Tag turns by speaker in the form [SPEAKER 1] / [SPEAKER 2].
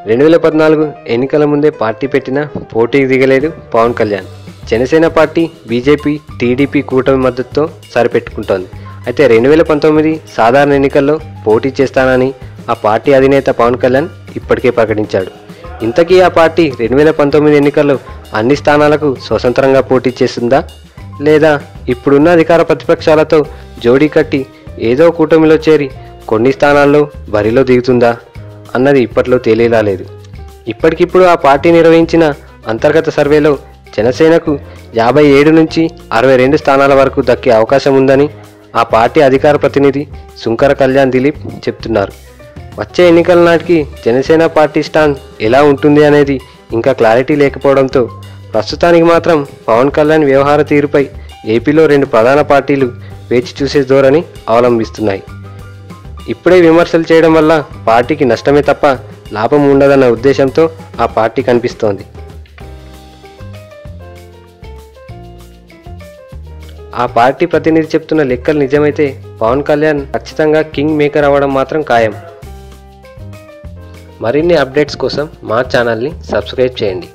[SPEAKER 1] 2014 ఎన్నికల ముందే పార్టీ పెట్టినా పోటీకి దిగలేదు పవన్ కళ్యాణ్. జనసేన పార్టీ బీజేపీ టీడీపీ కూటమి మద్దతుతో సరిపెట్టుకుంటోంది. అయితే 2019 సాధారణ ఎన్నికల్లో పోటీ చేస్తానని ఆ పార్టీ అధినేత పవన్ కళ్యాణ్ ఇప్పటికే ప్రకటించాడు. ఇంతకీ ఆ పార్టీ 2019 ఎన్నికల్లో అన్ని స్థానాలకు స్వతంత్రంగా పోటీ చేస్తుందా, లేదా ఇప్పుడున్న అధికార ప్రతిపక్షాలతో జోడీ కట్టి ఏదో కూటమిలో చేరి కొన్ని స్థానాల్లో బరిలో దిగుతుందా అన్నది ఇప్పట్లో తేలేలా లేదు. ఇప్పటికిప్పుడు ఆ పార్టీ నిర్వహించిన అంతర్గత సర్వేలో జనసేనకు 57 నుంచి 62 స్థానాల వరకు దక్కే అవకాశం ఉందని ఆ పార్టీ అధికార ప్రతినిధి సుంకర కళ్యాణ్ దిలీప్ చెప్తున్నారు. వచ్చే ఎన్నికల నాటికి జనసేన పార్టీ స్టాండ్ ఎలా ఉంటుంది అనేది ఇంకా క్లారిటీ లేకపోవడంతో ప్రస్తుతానికి మాత్రం పవన్ కళ్యాణ్ వ్యవహార తీరుపై ఏపీలో 2 ప్రధాన పార్టీలు వేచి చూసే ధోరణి అవలంబిస్తున్నాయి. ఇప్పుడే విమర్శలు చేయడం వల్ల పార్టీకి నష్టమే తప్ప లాభం ఉండదన్న ఉద్దేశంతో ఆ పార్టీ కనిపిస్తోంది. ఆ పార్టీ ప్రతినిధి చెప్తున్న లెక్కలు నిజమైతే పవన్ కళ్యాణ్ ఖచ్చితంగా కింగ్ మేకర్ అవ్వడం మాత్రం ఖాయం. మరిన్ని అప్డేట్స్ కోసం మా ఛానల్ని సబ్స్క్రైబ్ చేయండి.